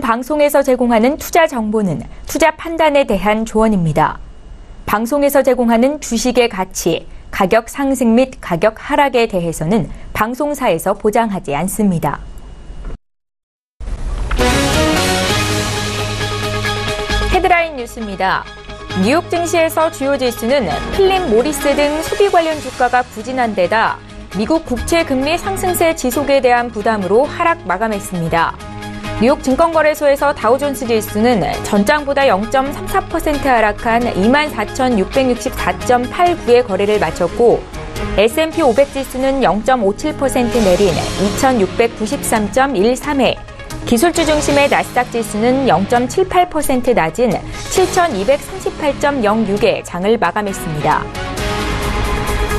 방송에서 제공하는 투자 정보는 투자 판단에 대한 조언입니다. 방송에서 제공하는 주식의 가치, 가격 상승 및 가격 하락에 대해서는 방송사에서 보장하지 않습니다. 헤드라인 뉴스입니다. 뉴욕 증시에서 주요 지수는 필립 모리스 등 소비 관련 주가가 부진한 데다 미국 국채 금리 상승세 지속에 대한 부담으로 하락 마감했습니다. 뉴욕 증권거래소에서 다우존스 지수는 전장보다 0.34% 하락한 24,664.89의 거래를 마쳤고 S&P 500 지수는 0.57% 내린 2,693.13회, 기술주 중심의 나스닥 지수는 0.78% 낮은 7,238.06의 장을 마감했습니다.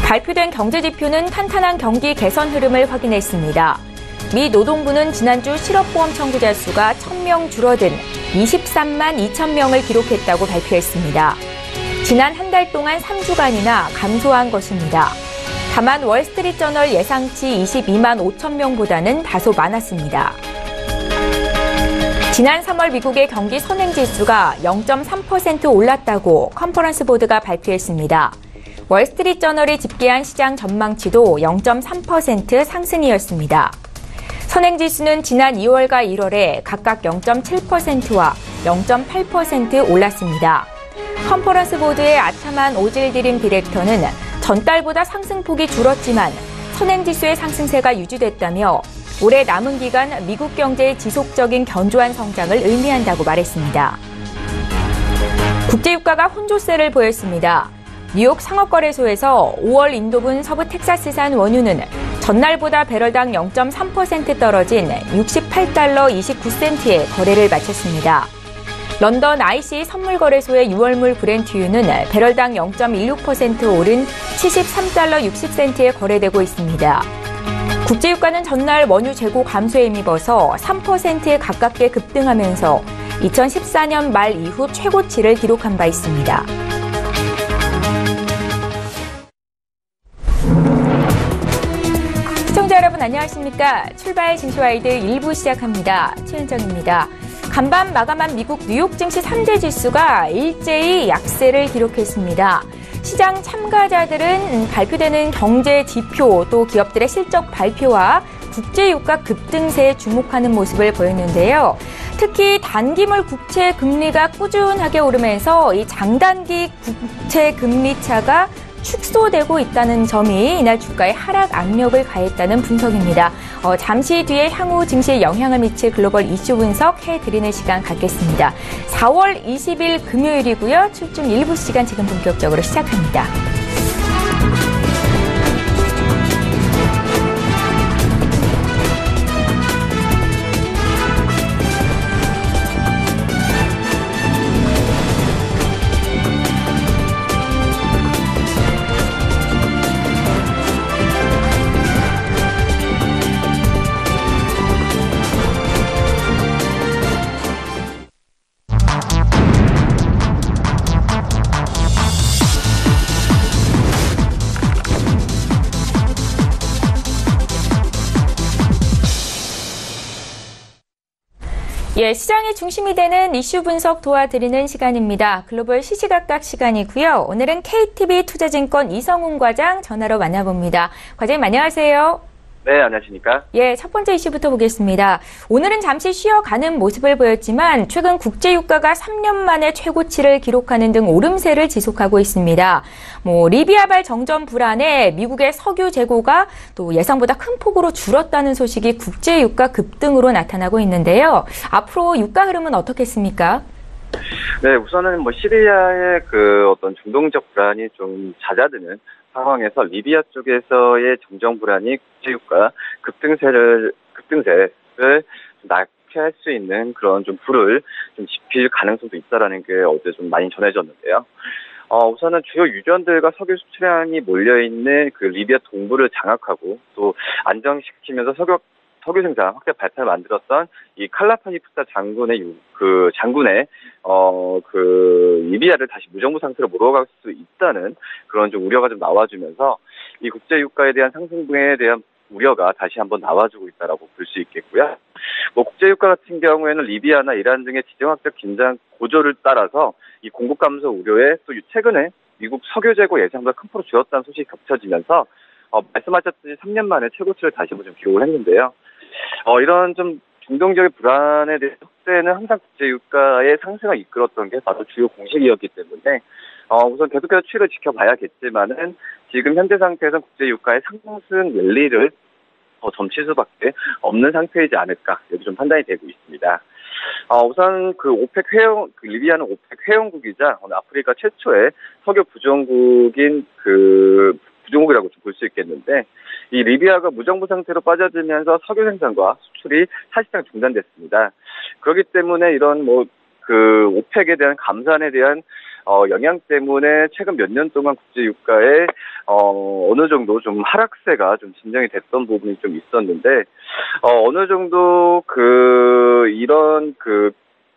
발표된 경제지표는 탄탄한 경기 개선 흐름을 확인했습니다. 미 노동부는 지난주 실업보험 청구자 수가 1,000명 줄어든 23만 2천 명을 기록했다고 발표했습니다. 지난 한 달 동안 3주간이나 감소한 것입니다. 다만 월스트리트저널 예상치 22만 5천 명보다는 다소 많았습니다. 지난 3월 미국의 경기 선행지수가 0.3% 올랐다고 컨퍼런스 보드가 발표했습니다. 월스트리트저널이 집계한 시장 전망치도 0.3% 상승이었습니다. 선행지수는 지난 2월과 1월에 각각 0.7%와 0.8% 올랐습니다. 컨퍼런스 보드의 아차만 오질드림 디렉터는 전달보다 상승폭이 줄었지만 선행지수의 상승세가 유지됐다며 올해 남은 기간 미국 경제의 지속적인 견조한 성장을 의미한다고 말했습니다. 국제유가가 혼조세를 보였습니다. 뉴욕 상업거래소에서 5월 인도분 서부 텍사스산 원유는 전날보다 배럴당 0.3% 떨어진 68달러 29센트에 거래를 마쳤습니다. 런던 IC 선물거래소의 6월물 브렌트유는 배럴당 0.16% 오른 73달러 60센트에 거래되고 있습니다. 국제유가는 전날 원유 재고 감소에 힘입어서 3%에 가깝게 급등하면서 2014년 말 이후 최고치를 기록한 바 있습니다. 시청자 여러분 안녕하십니까? 출발 진시와이드 1부 시작합니다. 최은정입니다. 간밤 마감한 미국 뉴욕 증시 3대 지수가 일제히 약세를 기록했습니다. 시장 참가자들은 발표되는 경제 지표 또 기업들의 실적 발표와 국제유가 급등세에 주목하는 모습을 보였는데요. 특히 단기물 국채 금리가 꾸준하게 오르면서 이 장단기 국채 금리 차가 축소되고 있다는 점이 이날 주가에 하락 악력을 가했다는 분석입니다. 잠시 뒤에 향후 증시에 영향을 미칠 글로벌 이슈 분석해드리는 시간 갖겠습니다. 4월 20일 금요일이고요. 출중 일부 시간 지금 본격적으로 시작합니다. 예, 시장의 중심이 되는 이슈 분석 도와드리는 시간입니다. 글로벌 시시각각 시간이고요. 오늘은 KTB 투자증권 이성훈 과장 전화로 만나봅니다. 과장님 안녕하세요. 네, 안녕하십니까? 예, 첫 번째 이슈부터 보겠습니다. 오늘은 잠시 쉬어가는 모습을 보였지만 최근 국제유가가 3년 만에 최고치를 기록하는 등 오름세를 지속하고 있습니다. 리비아발 정전 불안에 미국의 석유 재고가 또 예상보다 큰 폭으로 줄었다는 소식이 국제유가 급등으로 나타나고 있는데요. 앞으로 유가 흐름은 어떻겠습니까? 네, 우선은 시리아의 어떤 중동적 불안이 좀 잦아드는 상황에서 리비아 쪽에서의 정정 불안이 국제유가 급등세를 낳게 할 수 있는 그런 좀 불을 좀 지필 가능성도 있다라는 게 어제 좀 많이 전해졌는데요. 우선은 주요 유전들과 석유 수출량이 몰려있는 리비아 동부를 장악하고 또 안정시키면서 석유 생산 확대 발판을 만들었던 이 칼라파니프타 장군의 리비아를 다시 무정부 상태로 몰아갈 수 있다는 그런 좀 우려가 좀 나와주면서 이 국제 유가에 대한 상승분에 대한 우려가 다시 한번 나와주고 있다라고 볼 수 있겠고요. 뭐 국제유가 같은 경우에는 리비아나 이란 등의 지정학적 긴장 고조를 따라서 이 공급 감소 우려에 또 최근에 미국 석유 재고 예상보다 큰 폭으로 줄었다는 소식이 겹쳐지면서 말씀하셨듯이 3년 만에 최고치를 다시 한번 좀 기록을 했는데요. 이런 좀 중동적인 불안에 대한 확대는 항상 국제유가의 상승을 이끌었던 게 바로 주요 공식이었기 때문에 우선 계속해서 추이를 지켜봐야겠지만은 지금 현재 상태에서는 국제유가의 상승 랠리를 점칠 수밖에 없는 상태이지 않을까 이렇게 좀 판단이 되고 있습니다. 우선 그 오펙 회원, 리비아는 오펙 회원국이자 아프리카 최초의 석유 부정국인 부정국이라고 좀 볼 수 있겠는데, 이 리비아가 무정부 상태로 빠져들면서 석유 생산과 수출이 사실상 중단됐습니다. 그렇기 때문에 이런 오펙에 대한 감산에 대한 영향 때문에 최근 몇 년 동안 국제유가에 어느 정도 좀 하락세가 좀 진정이 됐던 부분이 좀 있었는데, 어느 정도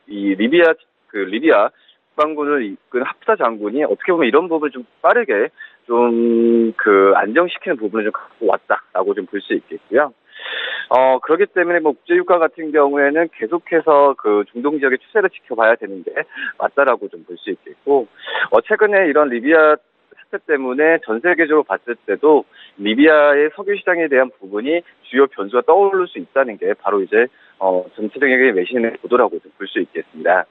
이 리비아 국방군을 이끈 합사 장군이 어떻게 보면 이런 부분을 좀 빠르게 좀 안정시키는 부분을 좀 갖고 왔다라고 좀 볼 수 있겠고요. 그렇기 때문에 국제유가 같은 경우에는 계속해서 중동 지역의 추세를 지켜봐야 되는 게 맞다라고 좀 볼 수 있겠고, 최근에 이런 리비아 사태 때문에 전 세계적으로 봤을 때도 리비아의 석유 시장에 대한 부분이 주요 변수가 떠오를 수 있다는 게 바로 이제 전체적인 외신의 보도라고 좀 볼 수 있겠습니다.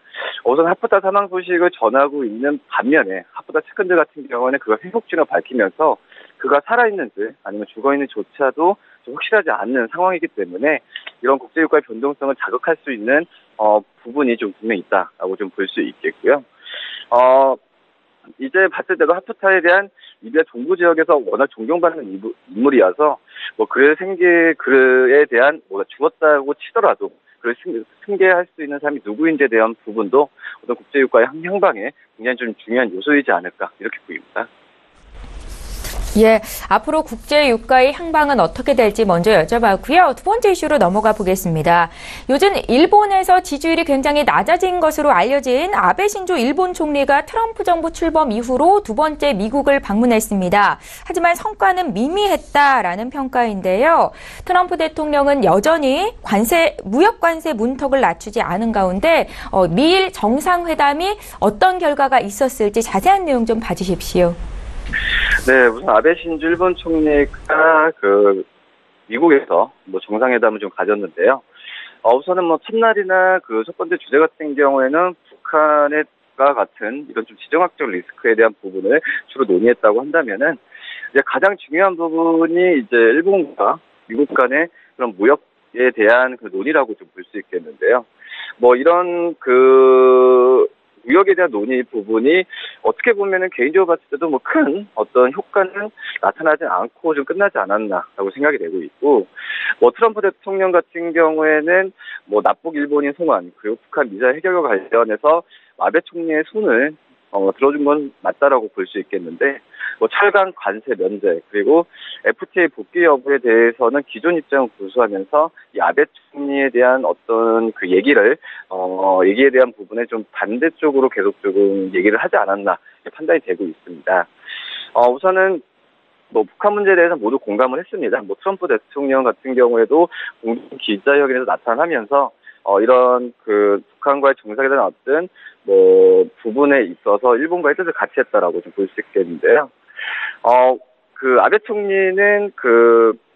우선 하프타 사망 소식을 전하고 있는 반면에 하프타 측근들 같은 경우는 그가 회복진을 밝히면서 그가 살아있는지 아니면 죽어있는지조차도 좀 확실하지 않는 상황이기 때문에 이런 국제유가의 변동성을 자극할 수 있는 부분이 좀 분명히 있다라고 좀 볼 수 있겠고요. 이제 봤을 때도 하프타에 대한 리비아 동부 지역에서 워낙 존경받는 인물이어서 그에 대한 죽었다고 치더라도 그를 승계할 수 있는 사람이 누구인지에 대한 부분도 어떤 국제유가의 향방에 굉장히 좀 중요한 요소이지 않을까 이렇게 보입니다. 예, 앞으로 국제유가의 향방은 어떻게 될지 먼저 여쭤봤고요. 두 번째 이슈로 넘어가 보겠습니다. 요즘 일본에서 지지율이 굉장히 낮아진 것으로 알려진 아베 신조 일본 총리가 트럼프 정부 출범 이후로 두 번째 미국을 방문했습니다. 하지만 성과는 미미했다라는 평가인데요. 트럼프 대통령은 여전히 무역 관세 문턱을 낮추지 않은 가운데 미일 정상회담이 어떤 결과가 있었을지 자세한 내용 좀 봐주십시오. 네, 우선 아베 신조 일본 총리가 미국에서 정상회담을 좀 가졌는데요. 우선은 첫날이나 첫 번째 주제 같은 경우에는 북한과 같은 이런 좀 지정학적 리스크에 대한 부분을 주로 논의했다고 한다면은 이제 가장 중요한 부분이 이제 일본과 미국 간의 그런 무역에 대한 논의라고 좀 볼 수 있겠는데요. 이런 무역에 대한 논의 부분이 어떻게 보면은 개인적으로 봤을 때도 큰 어떤 효과는 나타나지 않고 좀 끝나지 않았나라고 생각이 되고 있고, 트럼프 대통령 같은 경우에는 납북 일본인 송환 그리고 북한 미사일 해결과 관련해서 아베 총리의 손을 들어준 건 맞다라고 볼 수 있겠는데, 철강 관세 면제 그리고 FTA 복귀 여부에 대해서는 기존 입장을 고수하면서 이 아베 총리에 대한 어떤 얘기에 대한 부분에 좀 반대쪽으로 계속 조금 얘기를 하지 않았나 판단이 되고 있습니다. 우선은 북한 문제에 대해서 모두 공감을 했습니다. 트럼프 대통령 같은 경우에도 공동 기자회견에서 나타나면서 이런 북한과의 정상회담 어떤 부분에 있어서 일본과의 뜻을 같이 했다라고 좀 볼 수 있겠는데요. 아베 총리는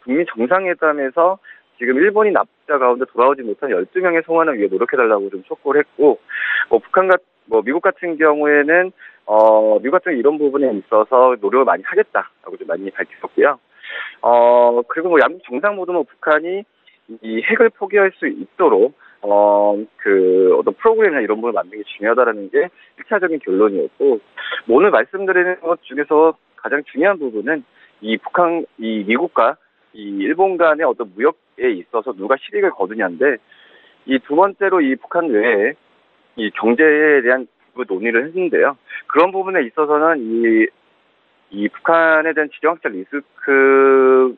북미 정상회담에서 지금 일본이 납북자 가운데 돌아오지 못한 12명의 송환을 위해 노력해달라고 좀 촉구를 했고, 미국 같은 경우에는 미국 같은 이런 부분에 있어서 노력을 많이 하겠다라고 좀 많이 밝혔고요. 그리고 양국 정상 모두 북한이 이 핵을 포기할 수 있도록 어떤 프로그램이나 이런 부분을 만드는 게 중요하다라는 게 1차적인 결론이었고, 오늘 말씀드리는 것 중에서 가장 중요한 부분은 이 미국과 이 일본 간의 어떤 무역에 있어서 누가 실익을 거두냐인데, 이 두 번째로 이 북한 외에 이 경제에 대한 논의를 했는데요. 그런 부분에 있어서는 이 북한에 대한 지정학적 리스크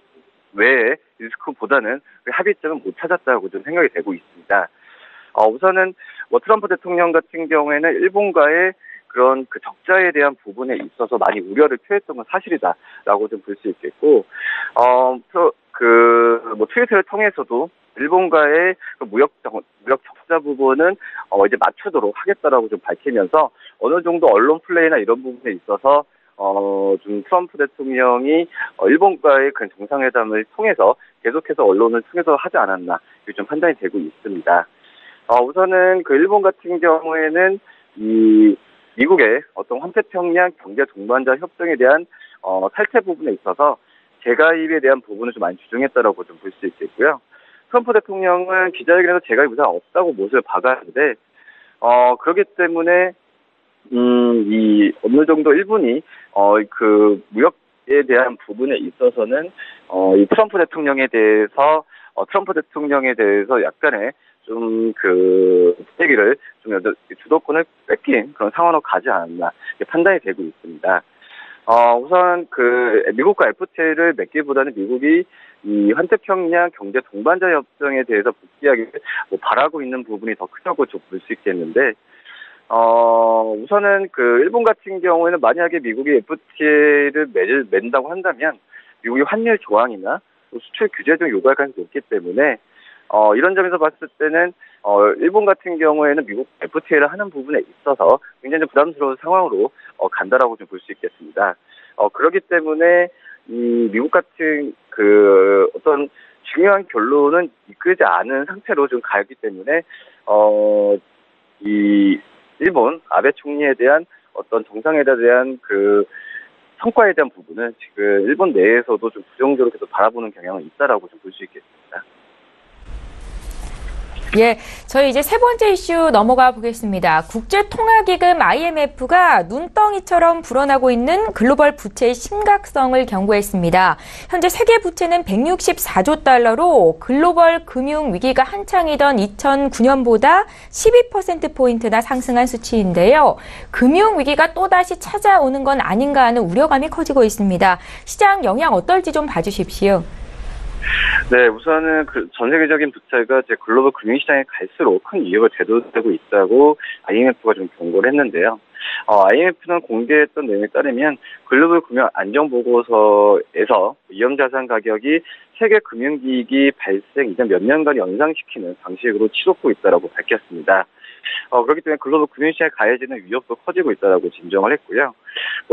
외에 리스크보다는 합의점은 못 찾았다고 좀 생각이 되고 있습니다. 우선은 트럼프 대통령 같은 경우에는 일본과의 그런 그 적자에 대한 부분에 있어서 많이 우려를 표했던 건 사실이다라고 좀 볼 수 있겠고, 트위터를 통해서도 일본과의 그 무역 적자 부분은 이제 맞추도록 하겠다라고 좀 밝히면서 어느 정도 언론 플레이나 이런 부분에 있어서 좀 트럼프 대통령이 일본과의 그 정상회담을 통해서 계속해서 언론을 통해서 하지 않았나 이게 좀 판단이 되고 있습니다. 우선은 그 일본 같은 경우에는 이 미국의 어떤 환태평양 경제 동반자 협정에 대한 탈퇴 부분에 있어서 재가입에 대한 부분을 좀 많이 주장했다라고 좀 볼 수 있겠고요. 트럼프 대통령은 기자회견에서 재가입 의사가 없다고 못을 박았는데 그렇기 때문에 이 어느 정도 일본이 그 무역에 대한 부분에 있어서는 이 트럼프 대통령에 대해서 약간의 좀 그 분위기를 좀 주도권을 뺏긴 그런 상황으로 가지 않았나 판단이 되고 있습니다. 우선 그 미국과 FTA를 맺기보다는 미국이 이 환태평양 경제 동반자 협정에 대해서 복귀하기를 바라고 있는 부분이 더 크다고 좀 볼 수 있겠는데, 우선은 그 일본 같은 경우에는 만약에 미국이 FTA를 맺는다고 한다면 미국이 환율 조항이나 수출 규제 등 요구할 가능성이 높기 때문에 이런 점에서 봤을 때는 일본 같은 경우에는 미국 FTA를 하는 부분에 있어서 굉장히 부담스러운 상황으로 간다라고 좀 볼 수 있겠습니다. 그렇기 때문에 이 미국 같은 그 어떤 중요한 결론은 이끌지 않은 상태로 좀 가기 때문에 이 일본 아베 총리에 대한 어떤 정상회담에 대한 그 성과에 대한 부분은 지금 일본 내에서도 좀 부정적으로 계속 바라보는 경향은 있다라고 좀 볼 수 있겠습니다. 예, 저희 이제 세 번째 이슈 넘어가 보겠습니다. 국제통화기금 IMF가 눈덩이처럼 불어나고 있는 글로벌 부채의 심각성을 경고했습니다. 현재 세계 부채는 164조 달러로 글로벌 금융위기가 한창이던 2009년보다 12%포인트나 상승한 수치인데요. 금융위기가 또다시 찾아오는 건 아닌가 하는 우려감이 커지고 있습니다. 시장 영향 어떨지 좀 봐주십시오. 네, 우선은 전 세계적인 부채가 이제 글로벌 금융시장에 갈수록 큰 위협을 대두되고 있다고 IMF가 좀 경고를 했는데요. IMF는 공개했던 내용에 따르면 글로벌 금융 안정보고서에서 위험자산 가격이 세계 금융위기 발생 이전 몇 년간 연상시키는 방식으로 치솟고 있다고 밝혔습니다. 그렇기 때문에 글로벌 금융시장에 가해지는 위협도 커지고 있다고 진정을 했고요.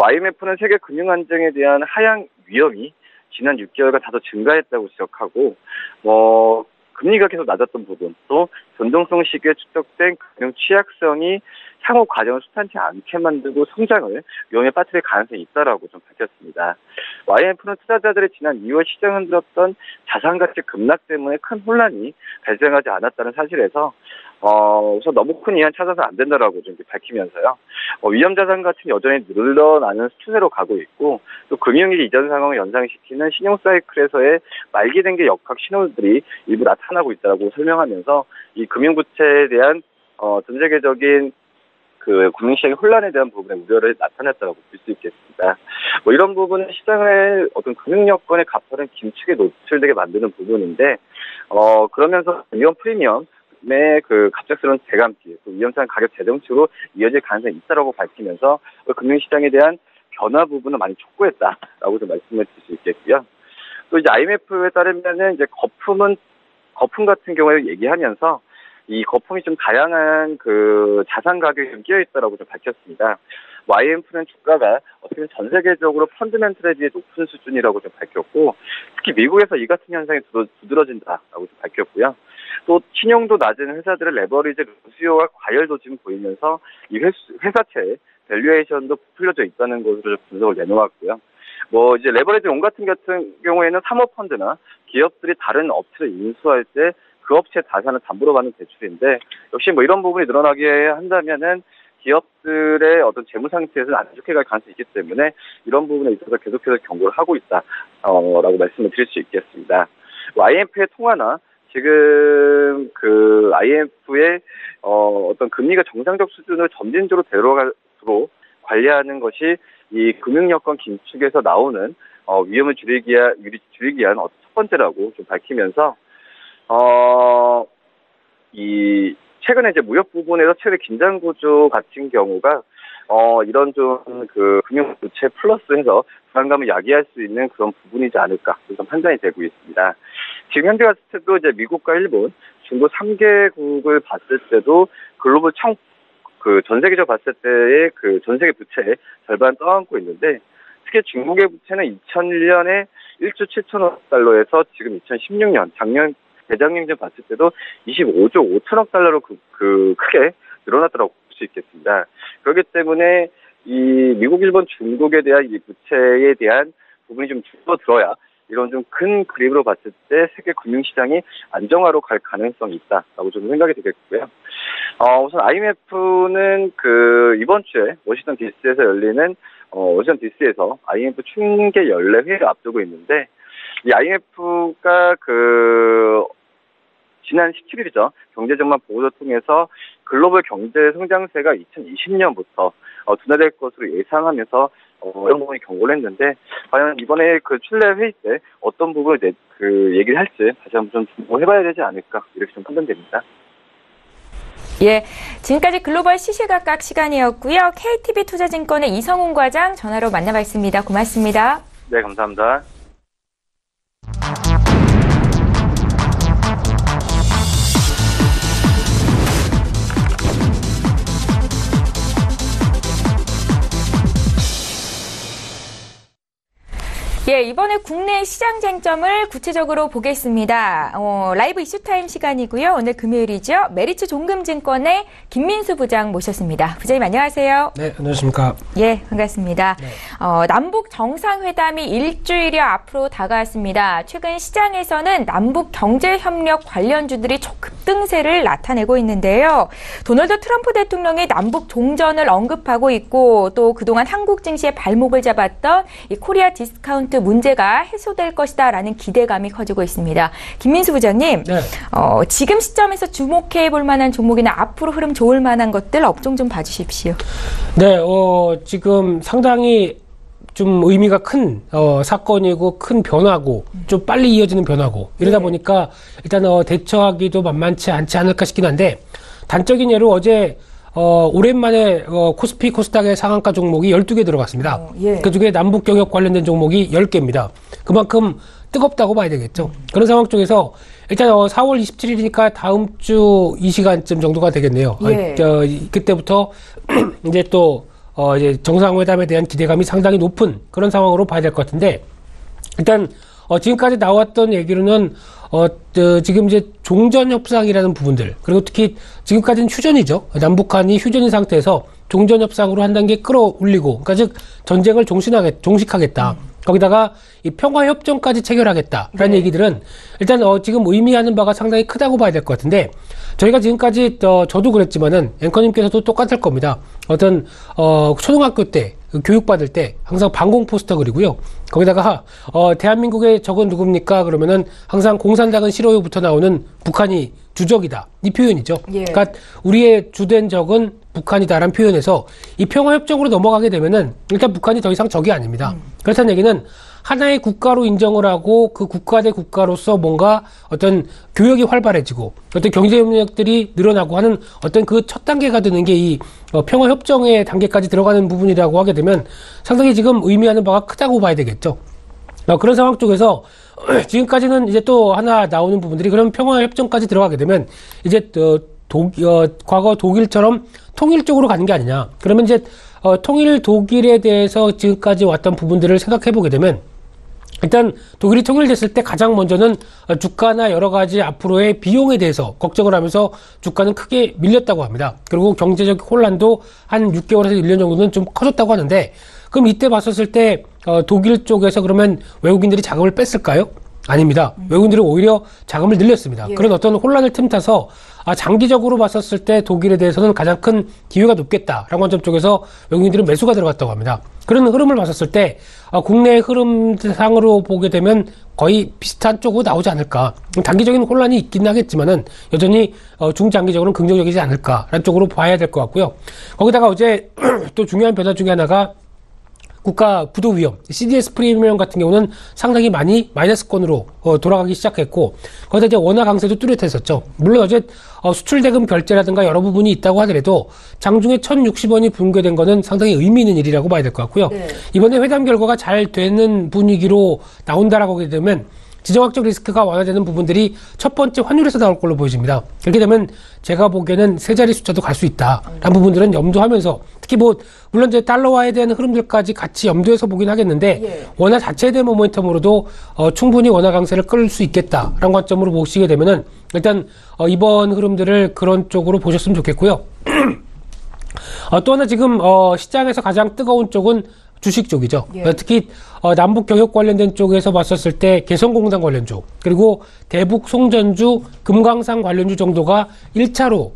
IMF는 세계 금융 안정에 대한 하향 위험이 지난 6개월간 다소 증가했다고 지적하고, 금리가 계속 낮았던 부분, 또 변동성 시기에 축적된 금융 취약성이 향후 과정을 순탄치 않게 만들고 성장을 위험에 빠뜨릴 가능성이 있다라고 좀 밝혔습니다. IMF는 투자자들의 지난 2월 시장을 흔들었던 자산가치 급락 때문에 큰 혼란이 발생하지 않았다는 사실에서 우선 너무 큰 이한 찾아서 안 된다라고 좀 밝히면서요. 위험자산 가치는 여전히 늘어나는 추세로 가고 있고, 또 금융위기 이전 상황을 연상시키는 신용 사이클에서의 말기된계 역학 신호들이 일부 나타나고 있다고 설명하면서 이 금융부채에 대한 전 세계적인 그 금융시장의 혼란에 대한 부분에 우려를 나타냈다고 볼 수 있겠습니다. 이런 부분은 시장의 어떤 금융 여건의 가파른 긴축에 노출되게 만드는 부분인데, 그러면서 위험 프리미엄의 그 갑작스러운 대감기, 또 위험자산 가격 재정축으로 이어질 가능성이 있다라고 밝히면서 금융시장에 대한 변화 부분을 많이 촉구했다라고 좀 말씀을 드릴 수 있겠고요. 또 이제 IMF에 따르면은 이제 거품 같은 경우에 얘기하면서 이 거품이 좀 다양한 그 자산 가격이 좀 끼어 있다라고 좀 밝혔습니다. IMF는 주가가 어떻게 전 세계적으로 펀드멘털에 비해 높은 수준이라고 좀 밝혔고, 특히 미국에서 이 같은 현상이 두드러진다라고 좀 밝혔고요. 또 신용도 낮은 회사들의 레버리지 수요가 과열도 지금 보이면서 이 회사채 밸류에이션도 부풀려져 있다는 것으로 분석을 내놓았고요. 이제 레버리지 론 같은 경우에는 사모펀드나 기업들이 다른 업체를 인수할 때 그 업체 자산을 담보로 받는 대출인데, 역시 이런 부분이 늘어나게 한다면은 기업들의 어떤 재무 상태에서는 안 좋게 갈 가능성이 있기 때문에 이런 부분에 있어서 계속해서 경고를 하고 있다라고 말씀을 드릴 수 있겠습니다. IMF의 통화나 지금 그 IMF의 어떤 금리가 정상적 수준을 점진적으로 데려가도록 관리하는 것이 이 금융 여건 긴축에서 나오는 위험을 줄이기 위한 첫 번째라고 좀 밝히면서 이 최근에 이제 무역 부분에서 최대 긴장 구조 같은 경우가 이런 좀 그 금융 부채 플러스해서 불안감을 야기할 수 있는 그런 부분이지 않을까 그런 판단이 되고 있습니다. 지금 현재 봤을 때도 이제 미국과 일본, 중국 3개국을 봤을 때도 글로벌 전 세계적으로 봤을 때의 그 전 세계 부채의 절반을 떠안고 있는데 특히 중국의 부채는 2001년에 1조 7천억 달러에서 지금 2016년 재작년 봤을 때도 25조 5천억 달러로 크게 늘어났다고 볼 수 있겠습니다. 그렇기 때문에 이 미국, 일본, 중국에 대한 이 부채에 대한 부분이 좀 줄어들어야 이런 좀 큰 그림으로 봤을 때 세계 금융시장이 안정화로 갈 가능성이 있다라고 좀 생각이 되겠고요. 우선 IMF는 이번 주에 워싱턴 DC에서 열리는 워싱턴 DC에서 IMF 총계 연례 회의를 앞두고 있는데 이 IMF가 지난 17일이죠. 경제전망 보고서 통해서 글로벌 경제 성장세가 2020년부터 둔화될 것으로 예상하면서 이런 부분이 경고를 했는데 과연 이번에 출래 회의 때 어떤 부분을 얘기를 할지 다시 한번 좀 해봐야 되지 않을까 이렇게 좀 판단됩니다. 예, 지금까지 글로벌 시시각각 시간이었고요. KTB 투자증권의 이성훈 과장 전화로 만나봤습니다. 고맙습니다. 네, 감사합니다. 예, 이번에 국내 시장 쟁점을 구체적으로 보겠습니다. 라이브 이슈타임 시간이고요. 오늘 금요일이죠. 메리츠 종금증권의 김민수 부장 모셨습니다. 부장님 안녕하세요. 네, 안녕하십니까. 예, 반갑습니다. 네. 남북 정상회담이 일주일여 앞으로 다가왔습니다. 최근 시장에서는 남북 경제협력 관련주들이 초급등세를 나타내고 있는데요. 도널드 트럼프 대통령이 남북 종전을 언급하고 있고 또 그동안 한국 증시의 발목을 잡았던 이 코리아 디스카운트 문제가 해소될 것이다라는 기대감이 커지고 있습니다. 김민수 부장님, 네. 지금 시점에서 주목해 볼 만한 종목이나 앞으로 흐름 좋을 만한 것들 업종 좀 봐주십시오. 네, 지금 상당히 좀 의미가 큰 사건이고 큰 변화고 좀 빨리 이어지는 변화고 이러다 보니까 일단 대처하기도 만만치 않지 않을까 싶긴 한데 단적인 예로 어제 오랜만에 코스피 코스닥의 상한가 종목이 12개 들어갔습니다. 예. 그중에 남북 경협 관련된 종목이 10개입니다. 그만큼 뜨겁다고 봐야 되겠죠. 그런 상황 쪽에서 일단 4월 27일이니까 다음 주 이 시간쯤 정도가 되겠네요. 예. 그때부터 이제 또 이제 정상회담에 대한 기대감이 상당히 높은 그런 상황으로 봐야 될 것 같은데 일단 지금까지 나왔던 얘기로는 지금 이제 종전 협상이라는 부분들 그리고 특히 지금까지는 휴전이죠. 남북한이 휴전인 상태에서 종전 협상으로 한 단계 끌어올리고 그러니까 즉 전쟁을 종식하겠다. 거기다가 이 평화협정까지 체결하겠다라는 얘기들은 일단 지금 의미하는 바가 상당히 크다고 봐야 될 것 같은데 저희가 지금까지 저도 그랬지만은 앵커님께서도 똑같을 겁니다. 어떤 초등학교 때 교육받을 때 항상 방공 포스터 그리고요. 거기다가 대한민국의 적은 누굽니까? 그러면은 항상 공산당은 싫어요부터 나오는 북한이 주적이다. 이 표현이죠. 예. 그러니까 우리의 주된 적은 북한이다라는 표현에서 이 평화협정으로 넘어가게 되면은 일단 북한이 더 이상 적이 아닙니다. 그렇다는 얘기는 하나의 국가로 인정을 하고 그 국가 대 국가로서 뭔가 어떤 교역이 활발해지고 어떤 경제협력들이 늘어나고 하는 어떤 그 첫 단계가 되는 게 이 평화협정의 단계까지 들어가는 부분이라고 하게 되면 상당히 지금 의미하는 바가 크다고 봐야 되겠죠. 그런 상황 쪽에서 지금까지는 이제 또 하나 나오는 부분들이 그럼 평화협정까지 들어가게 되면 이제 과거 독일처럼 통일 쪽으로 가는 게 아니냐. 그러면 이제 통일 독일에 대해서 지금까지 왔던 부분들을 생각해 보게 되면 일단 독일이 통일됐을 때 가장 먼저는 주가나 여러 가지 앞으로의 비용에 대해서 걱정을 하면서 주가는 크게 밀렸다고 합니다. 그리고 경제적 혼란도 한 6개월에서 1년 정도는 좀 커졌다고 하는데 그럼 이때 봤었을 때 독일 쪽에서 그러면 외국인들이 자금을 뺐을까요? 아닙니다. 외국인들이 오히려 자금을 늘렸습니다. 예. 그런 어떤 혼란을 틈타서 장기적으로 봤었을 때 독일에 대해서는 가장 큰 기회가 높겠다라고 하는 점 쪽에서 외국인들은 매수가 들어갔다고 합니다. 그런 흐름을 봤었을 때 국내 흐름상으로 보게 되면 거의 비슷한 쪽으로 나오지 않을까. 단기적인 혼란이 있긴 하겠지만은 여전히 중장기적으로는 긍정적이지 않을까라는 쪽으로 봐야 될 것 같고요. 거기다가 어제 또 중요한 변화 중에 하나가 국가 부도 위험, CDS 프리미엄 같은 경우는 상당히 많이 마이너스권으로 돌아가기 시작했고 거기다 이제 원화 강세도 뚜렷했었죠. 물론 어제 수출 대금 결제라든가 여러 부분이 있다고 하더라도 장중에 1,060원이 붕괴된 거는 상당히 의미 있는 일이라고 봐야 될 것 같고요. 네. 이번에 회담 결과가 잘 되는 분위기로 나온다라고 하게 되면 지정학적 리스크가 완화되는 부분들이 첫 번째 환율에서 나올 걸로 보여집니다. 그렇게 되면 제가 보기에는 세 자리 숫자도 갈 수 있다라는 부분들은 염두하면서 특히 물론 이제 달러화에 대한 흐름들까지 같이 염두해서 보긴 하겠는데 예. 원화 자체에 대한 모멘텀으로도 충분히 원화 강세를 끌 수 있겠다라는 관점으로 보시게 되면은 일단 이번 흐름들을 그런 쪽으로 보셨으면 좋겠고요. 또 하나 지금 시장에서 가장 뜨거운 쪽은 주식 쪽이죠. 예. 특히 남북 경협 관련된 쪽에서 봤었을 때 개성공단 관련주 그리고 대북 송전주 금강산 관련주 정도가 1차로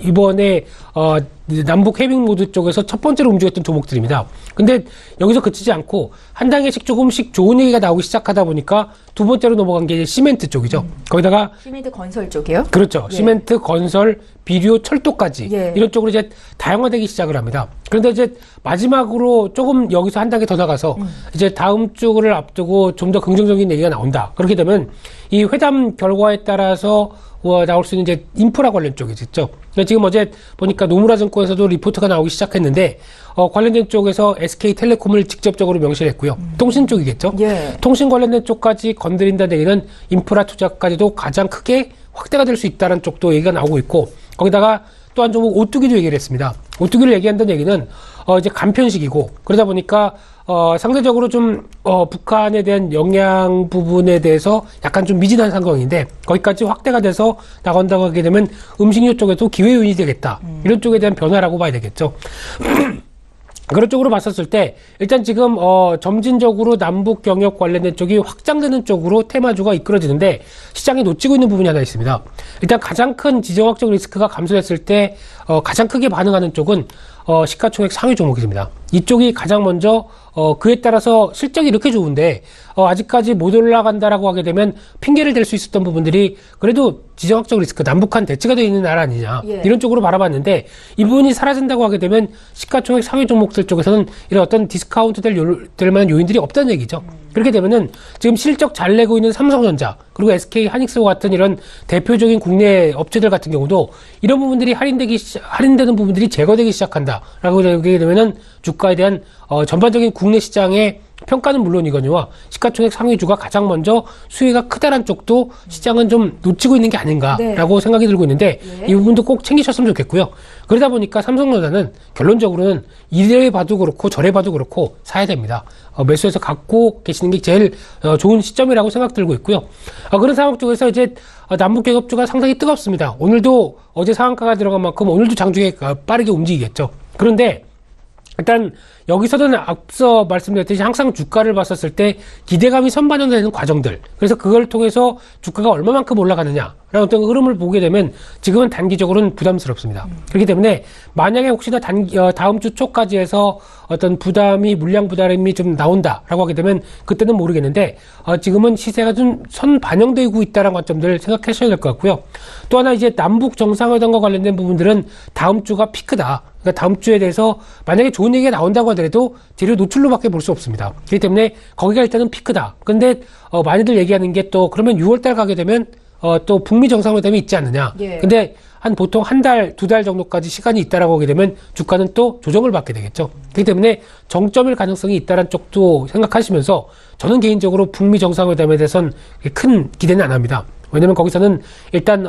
이번에 남북 해빙 모드 쪽에서 첫 번째로 움직였던 종목들입니다. 근데 여기서 그치지 않고 한 단계씩 조금씩 좋은 얘기가 나오기 시작하다 보니까 두 번째로 넘어간 게 이제 시멘트 쪽이죠. 거기다가 시멘트 건설 쪽이요? 그렇죠. 예. 시멘트, 건설, 비료, 철도까지 예. 이런 쪽으로 이제 다양화되기 시작을 합니다. 그런데 이제 마지막으로 조금 여기서 한 단계 더 나가서 이제 다음 주를 앞두고 좀 더 긍정적인 얘기가 나온다. 그렇게 되면 이 회담 결과에 따라서 나올 수 있는 이제 인프라 관련 쪽이죠. 지금 어제 보니까 노무라 증권에서도 리포트가 나오기 시작했는데 관련된 쪽에서 SK텔레콤을 직접적으로 명시를 했고요. 통신 쪽이겠죠. 예. 통신 관련된 쪽까지 건드린다는 얘기는 인프라 투자까지도 가장 크게 확대가 될 수 있다는 쪽도 얘기가 나오고 있고 거기다가 또 한 종목 오뚜기도 얘기를 했습니다. 오뚜기를 얘기한다는 얘기는 이제 간편식이고 그러다 보니까 상대적으로 좀 북한에 대한 영향 부분에 대해서 약간 좀 미진한 상황인데 거기까지 확대가 돼서 나간다고 하게 되면 음식료 쪽에도 기회 요인이 되겠다. 이런 쪽에 대한 변화라고 봐야 되겠죠. 그런 쪽으로 봤었을 때 일단 지금 점진적으로 남북 경협 관련된 쪽이 확장되는 쪽으로 테마주가 이끌어지는데 시장이 놓치고 있는 부분이 하나 있습니다. 일단 가장 큰 지정학적 리스크가 감소됐을 때 가장 크게 반응하는 쪽은 시가총액 상위 종목입니다. 이쪽이 가장 먼저 그에 따라서 실적이 이렇게 좋은데 아직까지 못 올라간다라고 하게 되면 핑계를 댈 수 있었던 부분들이 그래도 지정학적 리스크 남북한 대치가 되어 있는 나라 아니냐 예. 이런 쪽으로 바라봤는데 이 부분이 사라진다고 하게 되면 시가총액 상위 종목들 쪽에서는 이런 어떤 디스카운트 될 만한 요인들이 없다는 얘기죠. 그렇게 되면은 지금 실적 잘 내고 있는 삼성전자 그리고 SK 하이닉스와 같은 이런 대표적인 국내 업체들 같은 경우도 이런 부분들이 할인되는 부분들이 제거되기 시작한다라고 하게 되면은 주가에 대한 전반적인 국내 시장의 평가는 물론이거니와 시가총액 상위주가 가장 먼저 수혜가 크다란 쪽도 시장은 좀 놓치고 있는 게 아닌가라고 생각이 들고 있는데 이 부분도 꼭 챙기셨으면 좋겠고요. 그러다 보니까 삼성전자는 결론적으로는 이래 봐도 그렇고 저래 봐도 그렇고 사야 됩니다. 매수해서 갖고 계시는 게 제일 좋은 시점이라고 생각 들고 있고요. 그런 상황 쪽에서 이제 남북 경협주가 상당히 뜨겁습니다. 오늘도 어제 상한가가 들어간 만큼 오늘도 장중에 빠르게 움직이겠죠. 그런데 일단 여기서는 앞서 말씀드렸듯이 항상 주가를 봤었을 때 기대감이 선반영되는 과정들 그래서 그걸 통해서 주가가 얼마만큼 올라가느냐라는 어떤 흐름을 보게 되면 지금은 단기적으로는 부담스럽습니다. 그렇기 때문에 만약에 혹시나 다음 주 초까지 해서 어떤 물량 부담이 좀 나온다라고 하게 되면 그때는 모르겠는데 지금은 시세가 좀 선 반영되고 있다는 관점들을 생각하셔야 될 것 같고요. 또 하나 이제 남북 정상회담과 관련된 부분들은 다음 주가 피크다. 그러니까 다음 주에 대해서 만약에 좋은 얘기가 나온다고 하더라도 재료 노출로밖에 볼 수 없습니다. 그렇기 때문에 거기가 일단은 피크다. 근데 많이들 얘기하는 게 또 그러면 6월달 가게 되면 또 북미 정상회담이 있지 않느냐. 예. 근데 보통 한 달, 두 달 정도까지 시간이 있다라고 하게 되면 주가는 또 조정을 받게 되겠죠. 그렇기 때문에 정점일 가능성이 있다는 쪽도 생각하시면서 저는 개인적으로 북미 정상회담에 대해서는 큰 기대는 안 합니다. 왜냐면 거기서는 일단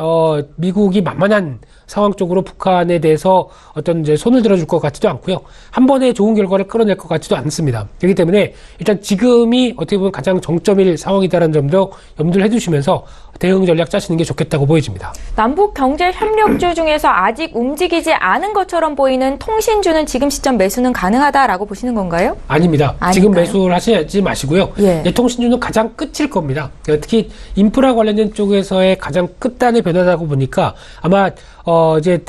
미국이 만만한 상황 쪽으로 북한에 대해서 어떤 이제 손을 들어줄 것 같지도 않고요. 한 번에 좋은 결과를 끌어낼 것 같지도 않습니다. 그렇기 때문에 일단 지금이 어떻게 보면 가장 정점일 상황이다라는 점도 염두를 해두시면서 대응 전략 짜시는 게 좋겠다고 보여집니다. 남북 경제 협력주 중에서 아직 움직이지 않은 것처럼 보이는 통신주는 지금 시점 매수는 가능하다라고 보시는 건가요? 아닙니다. 아닌가요? 지금 매수를 하시지 마시고요. 예. 통신주는 가장 끝일 겁니다. 특히 인프라 관련된 쪽에서의 가장 끝단의 변화라고 보니까 아마 이제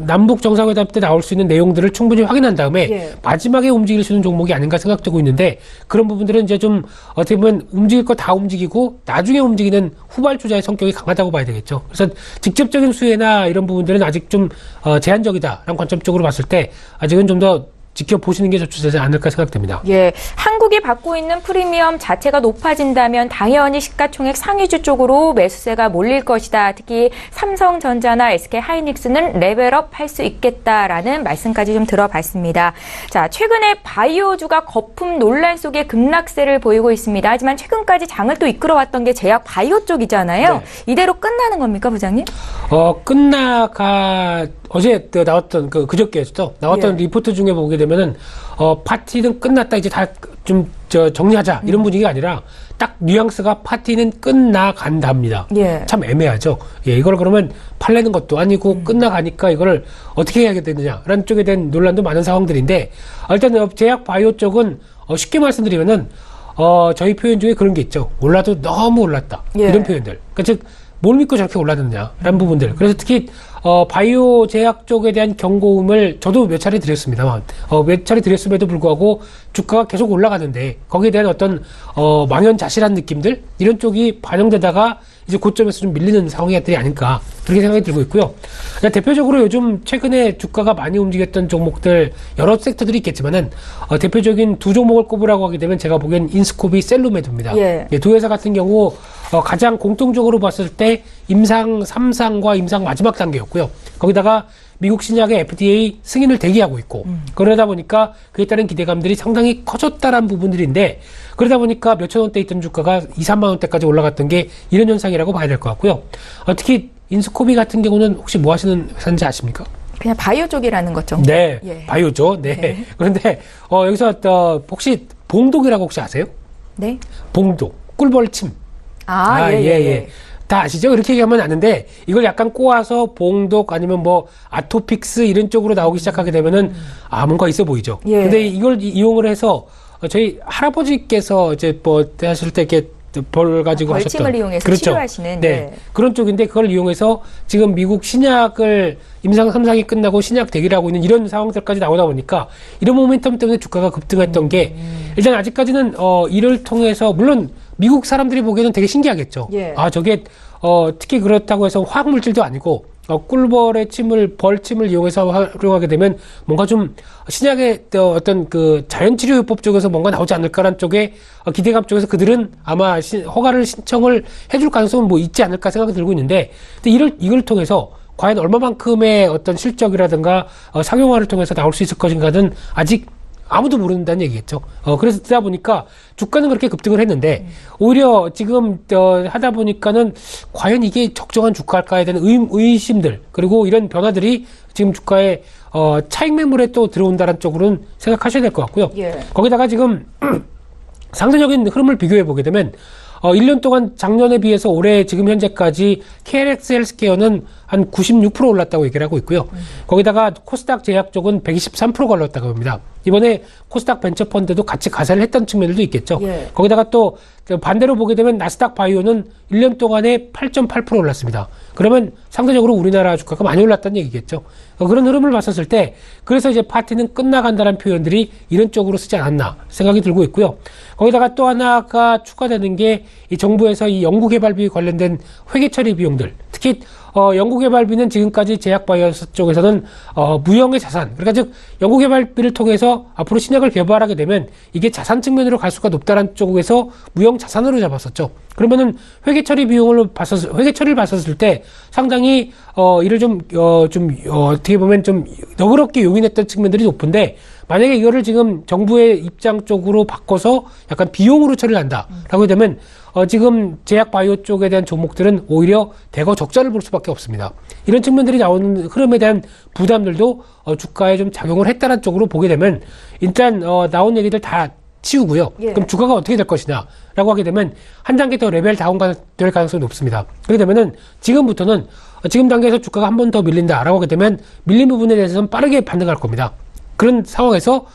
남북 정상회담 때 나올 수 있는 내용들을 충분히 확인한 다음에 예. 마지막에 움직일 수 있는 종목이 아닌가 생각되고 있는데 그런 부분들은 이제 좀 어떻게 보면 움직일 거 다 움직이고 나중에 움직이는 후발주자의 성격이 강하다고 봐야 되겠죠. 그래서 직접적인 수혜나 이런 부분들은 아직 좀 제한적이다라는 관점 쪽으로 봤을 때 아직은 좀 더 지켜보시는 게 좋지 않을까 생각됩니다. 예, 한국 한국이 받고 있는 프리미엄 자체가 높아진다면 당연히 시가총액 상위주 쪽으로 매수세가 몰릴 것이다. 특히 삼성전자나 SK하이닉스는 레벨업 할 수 있겠다라는 말씀까지 좀 들어봤습니다. 자, 최근에 바이오주가 거품 논란 속에 급락세를 보이고 있습니다. 하지만 최근까지 장을 또 이끌어왔던 게 제약 바이오 쪽이잖아요. 네. 이대로 끝나는 겁니까, 부장님? 어제 나왔던 그저께였죠. 나왔던 리포트 중에 보게 되면은 파티는 끝났다, 이제 다 좀 정리하자 이런 분위기가 아니라 딱 뉘앙스가 파티는 끝나간답니다. 예. 참 애매하죠. 예, 이걸 그러면 팔려는 것도 아니고 끝나가니까 이걸 어떻게 해야 되느냐라는 쪽에 대한 논란도 많은 상황들인데, 일단 제약 바이오 쪽은 쉽게 말씀드리면은 저희 표현 중에 그런 게 있죠. 올라도 너무 올랐다. 예. 이런 표현들. 그러니까 즉 뭘 믿고 저렇게 올라드느냐라는 부분들. 그래서 특히 바이오 제약 쪽에 대한 경고음을 저도 몇 차례 드렸습니다만, 몇 차례 드렸음에도 불구하고 주가가 계속 올라가는데 거기에 대한 어떤 망연자실한 느낌들, 이런 쪽이 반영되다가 이제 고점에서 좀 밀리는 상황이 아닐까, 그렇게 생각이 들고 있고요. 대표적으로 요즘 최근에 주가가 많이 움직였던 종목들 여러 섹터들이 있겠지만은 대표적인 두 종목을 꼽으라고 하게 되면 제가 보기엔 인스코비, 셀루메드입니다. 예. 두 회사 같은 경우 가장 공통적으로 봤을 때 임상 3상과 임상 마지막 단계였고요. 거기다가 미국 신약의 FDA 승인을 대기하고 있고, 그러다 보니까 그에 따른 기대감들이 상당히 커졌다라는 부분들인데, 그러다 보니까 몇천 원대 있던 주가가 2, 3만 원대까지 올라갔던 게 이런 현상이라고 봐야 될 것 같고요. 특히 인스코비 같은 경우는 혹시 뭐 하시는 회사인지 아십니까? 그냥 바이오 쪽이라는 거죠. 네, 예. 바이오죠. 네. 네. 그런데 여기서 혹시 봉독이라고 혹시 아세요? 네. 봉독, 꿀벌침. 예. 다 아시죠? 이렇게 얘기하면 아는데, 이걸 약간 꼬아서 봉독 아니면 뭐 아토픽스 이런 쪽으로 나오기 시작하게 되면은 뭔가 있어 보이죠. 예. 근데 이걸 이용을 해서 저희 할아버지께서 이제 뭐 하실 때 이렇게 벌 가지고 하셨던, 벌침을 이용해서 그렇죠. 치료하시는. 네. 예. 그런 쪽인데, 그걸 이용해서 지금 미국 신약을 임상 3상이 끝나고 신약 대기를 하고 있는 이런 상황들까지 나오다 보니까 이런 모멘텀 때문에 주가가 급등했던 게, 일단 아직까지는 이를 통해서 물론 미국 사람들이 보기에는 되게 신기하겠죠. 예. 저게 특히 그렇다고 해서 화학물질도 아니고 꿀벌의 벌침을 이용해서 활용하게 되면 뭔가 좀 신약의 어떤 그 자연치료요법 쪽에서 뭔가 나오지 않을까라는 쪽에 기대감 쪽에서 그들은 아마 허가를 신청을 해줄 가능성은 뭐 있지 않을까 생각이 들고 있는데, 근데 이걸 통해서 과연 얼마만큼의 어떤 실적이라든가 상용화를 통해서 나올 수 있을 것인가는 아직 아무도 모른다는 얘기겠죠. 그래서 뜨다 보니까 주가는 그렇게 급등을 했는데, 오히려 지금 하다 보니까는 과연 이게 적정한 주가일까에 대한 의심들, 그리고 이런 변화들이 지금 주가에 차익 매물에 또 들어온다는 쪽으로는 생각하셔야 될 것 같고요. 예. 거기다가 지금 상대적인 흐름을 비교해 보게 되면 1년 동안 작년에 비해서 올해 지금 현재까지 KLX 헬스케어는 한 96% 올랐다고 얘기를 하고 있고요. 거기다가 코스닥 제약 쪽은 123%가 올랐다고 합니다. 이번에 코스닥 벤처펀드도 같이 가세를 했던 측면들도 있겠죠. 예. 거기다가 또 반대로 보게 되면 나스닥 바이오는 1년 동안에 8.8% 올랐습니다. 그러면 상대적으로 우리나라 주가가 많이 올랐다는 얘기겠죠. 그런 흐름을 봤었을 때, 그래서 이제 파티는 끝나간다는 표현들이 이런 쪽으로 쓰지 않았나 생각이 들고 있고요. 거기다가 또 하나가 추가되는 게, 이 정부에서 이 연구개발비 관련된 회계처리 비용들, 특히 연구개발비는 지금까지 제약바이오 쪽에서는 무형의 자산, 그러니까 즉 연구개발비를 통해서 앞으로 신약을 개발하게 되면 이게 자산 측면으로 갈 수가 높다는 쪽에서 무형 자산으로 잡았었죠. 그러면은 회계처리를 봤었을 때 상당히 이를 어떻게 보면 좀 너그럽게 용인했던 측면들이 높은데, 만약에 이거를 지금 정부의 입장 쪽으로 바꿔서 약간 비용으로 처리를 한다라고 되면 지금 제약 바이오 쪽에 대한 종목들은 오히려 대거 적자를 볼 수밖에 없습니다. 이런 측면들이 나오는 흐름에 대한 부담들도 주가에 좀 작용을 했다는 쪽으로 보게 되면, 일단 나온 얘기들 다 치우고요. 예. 그럼 주가가 어떻게 될 것이냐라고 하게 되면 한 단계 더 레벨 다운될 가능성이 높습니다. 그렇게 되면은 지금부터는 지금 단계에서 주가가 한 번 더 밀린다라고 하게 되면 밀린 부분에 대해서는 빠르게 반등할 겁니다. 그런 상황에서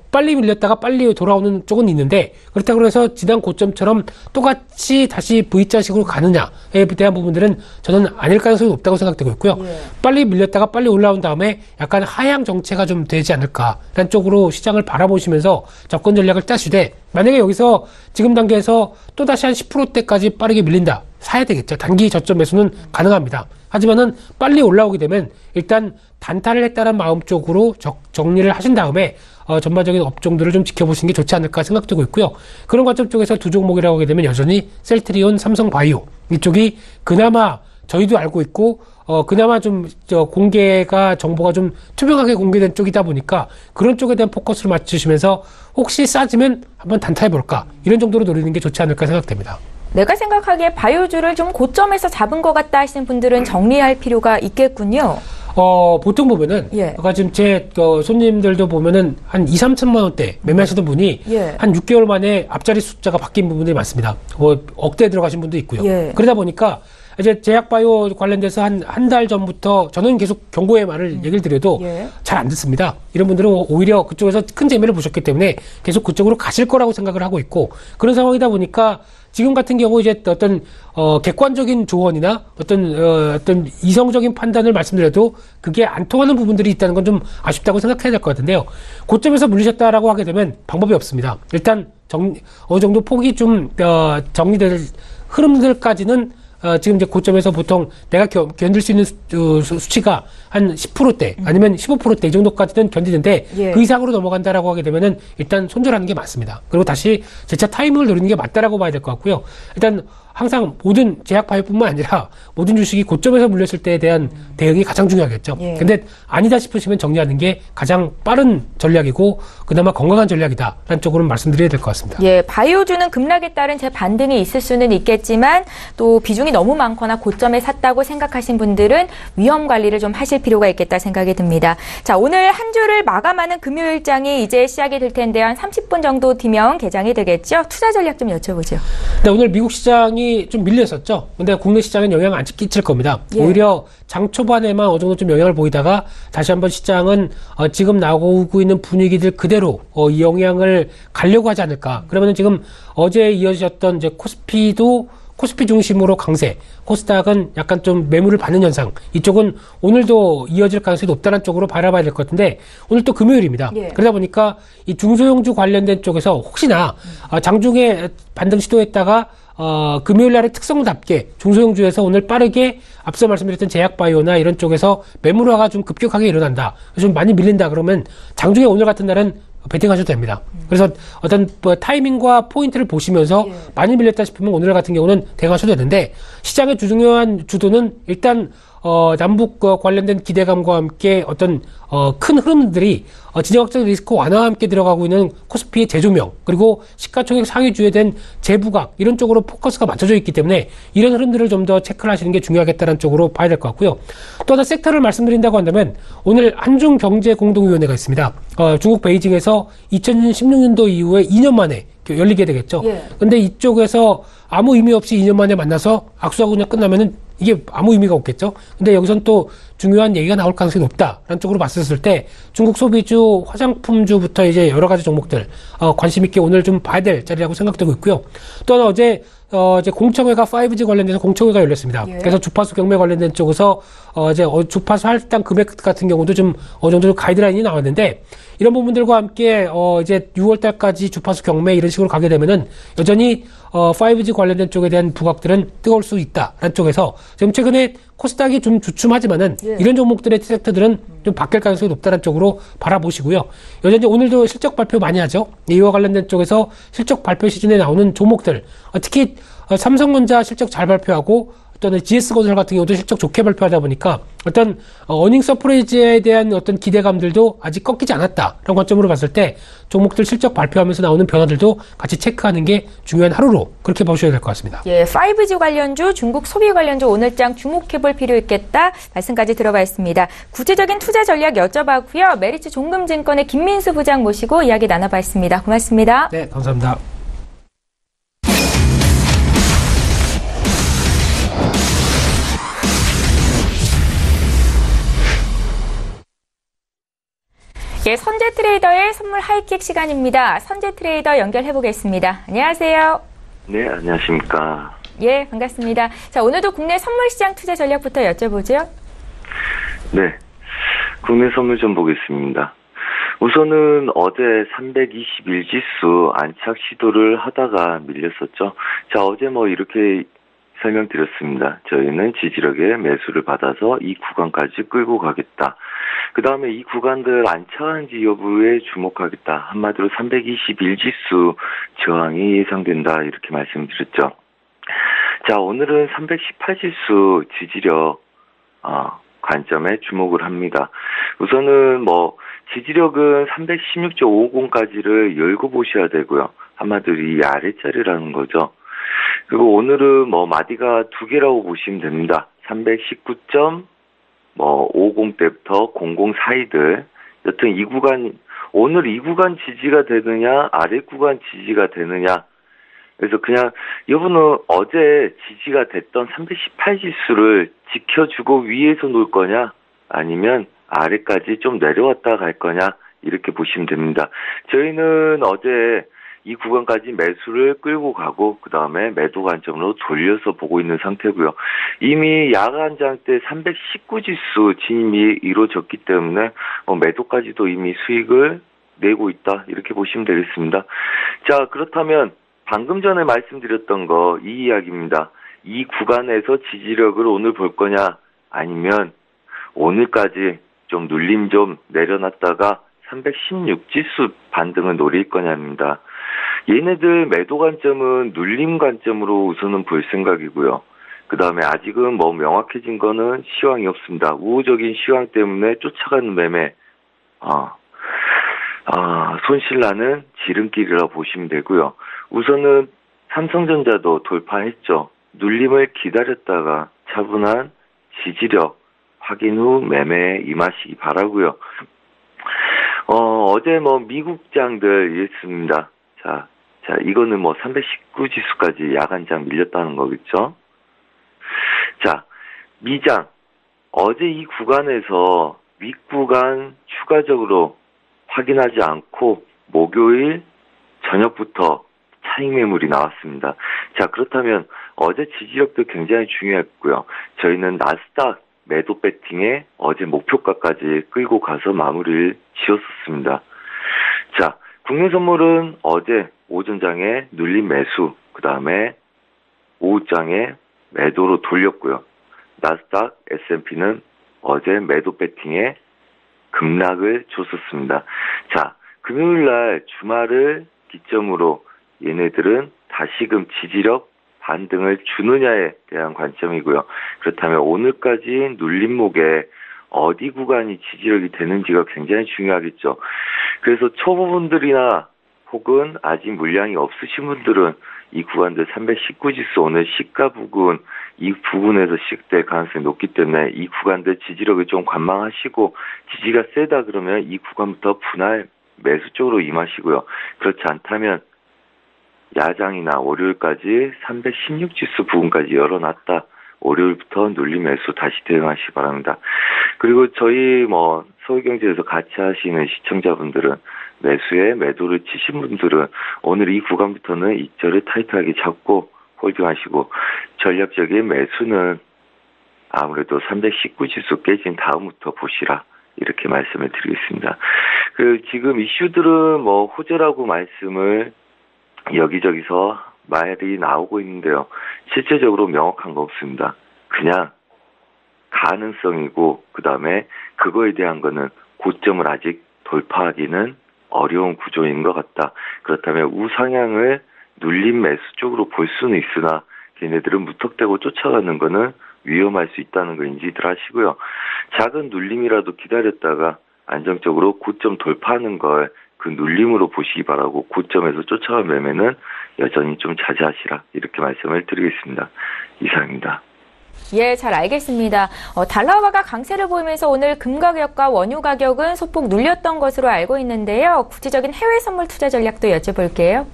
빨리 밀렸다가 빨리 돌아오는 쪽은 있는데, 그렇다고 해서 지난 고점처럼 똑같이 다시 V자식으로 가느냐에 대한 부분들은 저는 아닐 가능성이 높다고 생각되고 있고요. 예. 빨리 밀렸다가 빨리 올라온 다음에 약간 하향 정체가 좀 되지 않을까라는 쪽으로 시장을 바라보시면서 접근 전략을 짜시되, 만약에 여기서 지금 단계에서 또다시 한 10%대까지 빠르게 밀린다, 사야 되겠죠. 단기 저점 매수는 가능합니다. 하지만은 빨리 올라오게 되면 일단 단타를 했다는 마음 쪽으로 정리를 하신 다음에 전반적인 업종들을 좀 지켜보시는 게 좋지 않을까 생각되고 있고요. 그런 관점 쪽에서 두 종목이라고 하게 되면 여전히 셀트리온, 삼성바이오 이쪽이 그나마 저희도 알고 있고 그나마 좀 공개가 정보가 좀 투명하게 공개된 쪽이다 보니까 그런 쪽에 대한 포커스를 맞추시면서 혹시 싸지면 한번 단타해볼까 이런 정도로 노리는 게 좋지 않을까 생각됩니다. 내가 생각하기에 바이오주를 좀 고점에서 잡은 것 같다 하시는 분들은 정리할 필요가 있겠군요. 보통 보면은, 아까 지금 제 손님들도 보면은 한 2, 3천만 원대 매매하시던 분이 한 6개월 만에 앞자리 숫자가 바뀐 부분들이 많습니다. 억대에 들어가신 분도 있고요. 그러다 보니까 이제 제약바이오 관련돼서 한 달 전부터 저는 계속 경고의 말을 얘기를 드려도 잘 안 듣습니다. 이런 분들은 오히려 그쪽에서 큰 재미를 보셨기 때문에 계속 그쪽으로 가실 거라고 생각을 하고 있고 그런 상황이다 보니까 지금 같은 경우 이제 어떤 객관적인 조언이나 어떤 이성적인 판단을 말씀드려도 그게 안 통하는 부분들이 있다는 건 좀 아쉽다고 생각해야 될 것 같은데요. 고점에서 물리셨다라고 하게 되면 방법이 없습니다. 일단 어느 정도 폭이 좀 정리될 흐름들까지는 지금 이제 고점에서 보통 내가 견딜 수 있는 수치가 한 10%대 아니면 15%대 이 정도까지는 견디는데 그 이상으로 넘어간다라고 하게 되면은 일단 손절하는 게 맞습니다. 그리고 다시 재차 타이밍을 노리는 게 맞다라고 봐야 될 것 같고요. 일단 항상 모든 제약바이오뿐만 아니라 모든 주식이 고점에서 물렸을 때에 대한 대응이 가장 중요하겠죠. 근데 아니다 싶으시면 정리하는 게 가장 빠른 전략이고 그나마 건강한 전략이다라는 쪽으로는 말씀드려야 될 것 같습니다. 바이오주는 급락에 따른 재반등이 있을 수는 있겠지만 또 비중이 너무 많거나 고점에 샀다고 생각하신 분들은 위험 관리를 좀 하실 필요가 있겠다 생각이 듭니다. 자, 오늘 한 주를 마감하는 금요일장이 이제 시작이 될 텐데 한 30분 정도 뒤면 개장이 되겠죠. 투자 전략 좀 여쭤보죠. 네, 오늘 미국 시장이 좀 밀렸었죠. 근데 국내 시장은 영향을 안 끼칠 겁니다. 오히려 장 초반에만 어느 정도 좀 영향을 보이다가 다시 한번 시장은 지금 나오고 있는 분위기들 그대로 이 영향을 가려고 하지 않을까. 그러면 지금 어제 이어졌던 이제 코스피 중심으로 강세, 코스닥은 약간 좀 매물을 받는 현상. 이쪽은 오늘도 이어질 가능성이 높다는 쪽으로 바라봐야 될 것 같은데 오늘 또 금요일입니다. 그러다 보니까 이 중소형주 관련된 쪽에서 혹시나 장중에 반등 시도했다가 금요일 날의 특성답게 중소형주에서 오늘 빠르게 앞서 말씀드렸던 제약바이오나 이런 쪽에서 매물화가 좀 급격하게 일어난다. 좀 많이 밀린다 그러면 장중에 오늘 같은 날은 베팅하셔도 됩니다. 그래서 어떤 타이밍과 포인트를 보시면서 많이 밀렸다 싶으면 오늘 같은 경우는 대응하셔도 되는데 시장의 중요한 주도는 일단 남북 관련된 기대감과 함께 어떤 큰 흐름들이 지정학적 리스크 완화와 함께 들어가고 있는 코스피의 재조명 그리고 시가총액 상위주에 대한 재부각 이런 쪽으로 포커스가 맞춰져 있기 때문에 이런 흐름들을 좀 더 체크를 하시는 게 중요하겠다는 쪽으로 봐야 될 것 같고요. 또 하나 섹터를 말씀드린다고 한다면 오늘 한중경제공동위원회가 있습니다. 중국 베이징에서 2016년도 이후에 2년 만에 열리게 되겠죠. 근데 이쪽에서 아무 의미 없이 2년 만에 만나서 악수하고 그냥 끝나면은 이게 아무 의미가 없겠죠. 근데 여기선 또 중요한 얘기가 나올 가능성이 높다라는 쪽으로 봤었을 때 중국 소비주, 화장품주부터 이제 여러 가지 종목들 관심 있게 오늘 좀 봐야 될 자리라고 생각되고 있고요. 또 하나 어제 공청회가 5G 관련돼서 공청회가 열렸습니다. 그래서 주파수 경매 관련된 쪽에서 이제 주파수 할당 금액 같은 경우도 좀 어느 정도 가이드라인이 나왔는데 이런 부분들과 함께 이제 6월 달까지 주파수 경매 이런 식으로 가게 되면은 여전히 5G 관련된 쪽에 대한 부각들은 뜨거울 수 있다라는 쪽에서 지금 최근에 코스닥이 좀 주춤하지만은 이런 종목들의 섹터들은 좀 바뀔 가능성이 높다는 쪽으로 바라보시고요. 여전히 오늘도 실적 발표 많이 하죠. 이와 관련된 쪽에서 실적 발표 시즌에 나오는 종목들, 특히 삼성전자 실적 잘 발표하고 또는 GS건설 같은 경우도 실적 좋게 발표하다 보니까 어떤 어닝 서프라이즈에 대한 어떤 기대감들도 아직 꺾이지 않았다라는 관점으로 봤을 때 종목들 실적 발표하면서 나오는 변화들도 같이 체크하는 게 중요한 하루로 그렇게 보셔야 될 것 같습니다. 5G 관련주, 중국 소비 관련주 오늘장 주목해볼 필요 있겠다 말씀까지 들어가 있습니다. 구체적인 투자 전략 여쭤봤고요. 메리츠 종금증권의 김민수 부장 모시고 이야기 나눠봤습니다. 고맙습니다. 네, 감사합니다. 선재 트레이더의 선물 하이킥 시간입니다. 선재 트레이더 연결해 보겠습니다. 안녕하세요. 네, 안녕하십니까. 예, 반갑습니다. 자, 오늘도 국내 선물 시장 투자 전략부터 여쭤보죠. 네, 국내 선물 좀 보겠습니다. 우선은 어제 321지수 안착 시도를 하다가 밀렸었죠. 자, 어제 이렇게 설명드렸습니다. 저희는 지지력의 매수를 받아서 이 구간까지 끌고 가겠다. 그 다음에 이 구간들 안착한지 여부에 주목하겠다. 한마디로 321지수 저항이 예상된다. 이렇게 말씀드렸죠. 자, 오늘은 318지수 지지력 관점에 주목을 합니다. 우선은 지지력은 316.50까지를 열고 보셔야 되고요. 한마디로 이 아래자리라는 거죠. 그리고 오늘은 마디가 두 개라고 보시면 됩니다. 319.50대부터 00 사이들. 여튼 이 구간, 오늘 이 구간 지지가 되느냐, 아래 구간 지지가 되느냐. 그래서 그냥 여러분은 어제 지지가 됐던 318지수를 지켜주고 위에서 놀 거냐, 아니면 아래까지 좀 내려왔다 갈 거냐, 이렇게 보시면 됩니다. 저희는 어제 이 구간까지 매수를 끌고 가고 그 다음에 매도 관점으로 돌려서 보고 있는 상태고요. 이미 야간장 때 319지수 진입이 이루어졌기 때문에 매도까지도 이미 수익을 내고 있다. 이렇게 보시면 되겠습니다. 자, 그렇다면 방금 전에 말씀드렸던 거 이 이야기입니다. 이 구간에서 지지력을 오늘 볼 거냐, 아니면 오늘까지 좀 눌림 좀 내려놨다가 316지수 반등을 노릴 거냐입니다. 얘네들 매도 관점은 눌림 관점으로 우선은 볼 생각이고요. 그 다음에 아직은 명확해진 거는 시황이 없습니다. 우호적인 시황 때문에 쫓아가는 매매, 손실나는 지름길이라고 보시면 되고요. 우선은 삼성전자도 돌파했죠. 눌림을 기다렸다가 차분한 지지력 확인 후 매매에 임하시기 바라고요. 어제 미국장들 있습니다. 자, 이거는 319지수까지 야간장 밀렸다는 거겠죠? 자, 미장. 어제 이 구간에서 윗구간 추가적으로 확인하지 않고 목요일 저녁부터 차익 매물이 나왔습니다. 자, 그렇다면 어제 지지력도 굉장히 중요했고요. 저희는 나스닥 매도 배팅에 어제 목표가까지 끌고 가서 마무리를 지었었습니다. 자, 국내선물은 어제 오전장에 눌림 매수, 그 다음에 오후장에 매도로 돌렸고요. 나스닥, S&P는 어제 매도 배팅에 급락을 줬었습니다. 자, 금요일날 주말을 기점으로 얘네들은 다시금 지지력 반등을 주느냐에 대한 관점이고요. 그렇다면 오늘까지 눌림목에 어디 구간이 지지력이 되는지가 굉장히 중요하겠죠. 그래서 초보분들이나 혹은 아직 물량이 없으신 분들은 이 구간들 319지수 오늘 시가 부근, 이 부근에서 시작될 가능성이 높기 때문에 이 구간들 지지력을 좀 관망하시고, 지지가 세다 그러면 이 구간부터 분할 매수 쪽으로 임하시고요. 그렇지 않다면 야장이나 월요일까지 316지수 부근까지 열어놨다. 월요일부터 눌림 매수 다시 대응하시기 바랍니다. 그리고 저희 서울경제에서 같이 하시는 시청자분들은 매수에 매도를 치신 분들은 오늘 이 구간부터는 이절을 타이트하게 잡고 홀딩하시고, 전략적인 매수는 아무래도 319지수 깨진 다음부터 보시라, 이렇게 말씀을 드리겠습니다. 지금 이슈들은 호재라고 말씀을 여기저기서 말이 나오고 있는데요. 실제적으로 명확한 거 없습니다. 그냥 가능성이고, 그 다음에 그거에 대한 거는 고점을 아직 돌파하기는 어려운 구조인 것 같다. 그렇다면 우상향을 눌림 매수 쪽으로 볼 수는 있으나 걔네들은 무턱대고 쫓아가는 거는 위험할 수 있다는 거 인지들 하시고요. 작은 눌림이라도 기다렸다가 안정적으로 고점 돌파하는 걸 그 눌림으로 보시기 바라고, 고점에서 쫓아간 매매는 여전히 좀 자제하시라, 이렇게 말씀을 드리겠습니다. 이상입니다. 예, 잘 알겠습니다. 달러화가 강세를 보이면서 오늘 금 가격과 원유 가격은 소폭 눌렸던 것으로 알고 있는데요. 구체적인 해외 선물 투자 전략도 여쭤볼게요.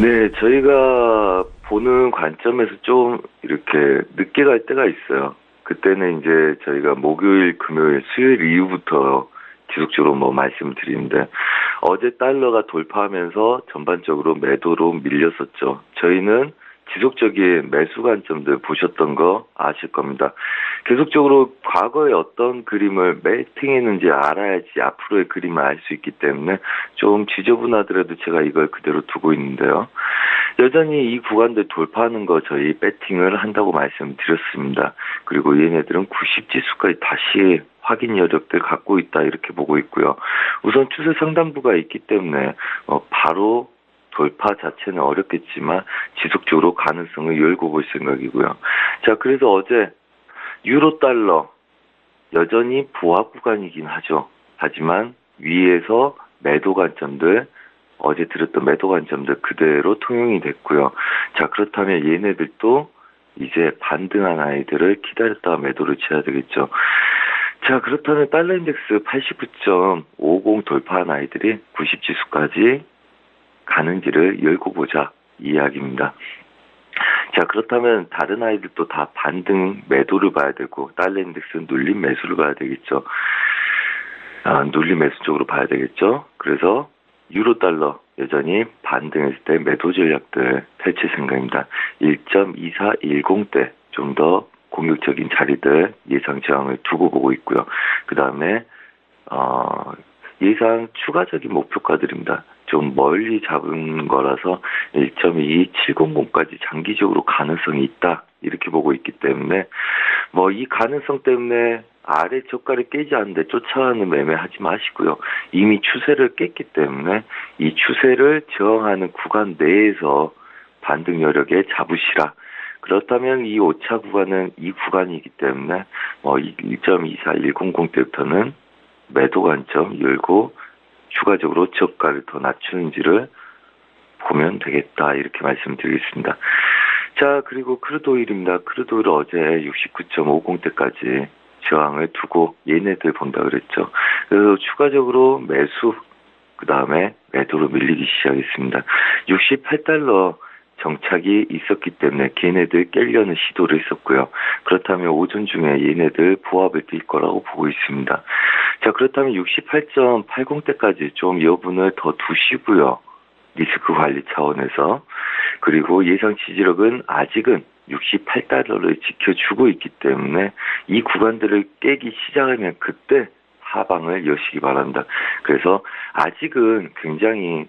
네, 저희가 보는 관점에서 좀 이렇게 늦게 갈 때가 있어요. 그때는 이제 저희가 목요일, 금요일, 수요일 이후부터 지속적으로 말씀을 드리는데, 어제 달러가 돌파하면서 전반적으로 매도로 밀렸었죠. 저희는 지속적인 매수 관점들 보셨던 거 아실 겁니다. 계속적으로 과거에 어떤 그림을 매팅했는지 알아야지 앞으로의 그림을 알 수 있기 때문에 좀 지저분하더라도 제가 이걸 그대로 두고 있는데요. 여전히 이 구간들 돌파하는 거 저희 배팅을 한다고 말씀드렸습니다. 그리고 얘네들은 90지수까지 다시 확인 여력들 갖고 있다 이렇게 보고 있고요. 우선 추세 상단부가 있기 때문에 바로 돌파 자체는 어렵겠지만 지속적으로 가능성을 열고 볼 생각이고요. 자, 그래서 어제 유로 달러 여전히 부하 구간이긴 하죠. 하지만 위에서 매도 관점들, 어제 들었던 매도 관점들 그대로 통용이 됐고요. 자, 그렇다면 얘네들도 이제 반등한 아이들을 기다렸다가 매도를 쳐야 되겠죠. 자, 그렇다면 달러 인덱스 89.50 돌파한 아이들이 90지수까지 가는지를 열고 보자 이 이야기입니다. 자, 그렇다면 다른 아이들도 다 반등 매도를 봐야 되고 달러 인덱스는 눌림 매수를 봐야 되겠죠. 눌림 매수 쪽으로 봐야 되겠죠. 그래서 유로 달러 여전히 반등했을 때 매도 전략들 펼칠 생각입니다. 1.2410대 좀 더 공격적인 자리들 예상 저항을 두고 보고 있고요. 그 다음에 예상 추가적인 목표가들입니다. 좀 멀리 잡은 거라서 1.2700까지 장기적으로 가능성이 있다 이렇게 보고 있기 때문에 이 가능성 때문에 아래 저가를 깨지 않는데 쫓아가는 매매하지 마시고요. 이미 추세를 깼기 때문에 이 추세를 저항하는 구간 내에서 반등 여력에 잡으시라. 그렇다면 이 5차 구간은 이 구간이기 때문에 1.24100 때부터는 매도 관점 열고 추가적으로 저가를 더 낮추는지를 보면 되겠다 이렇게 말씀드리겠습니다. 자, 그리고 크루드오일입니다. 크루드오일 어제 69.50대까지 저항을 두고 얘네들 본다 그랬죠. 그래서 추가적으로 매수 그 다음에 매도로 밀리기 시작했습니다. 68달러 정착이 있었기 때문에 걔네들 깰려는 시도를 했었고요. 그렇다면 오전 중에 얘네들 부합을 뛸 거라고 보고 있습니다. 자, 그렇다면 68.80대까지 좀 여분을 더 두시고요. 리스크 관리 차원에서. 그리고 예상 지지력은 아직은 68달러를 지켜주고 있기 때문에 이 구간들을 깨기 시작하면 그때 하방을 여시기 바랍니다. 그래서 아직은 굉장히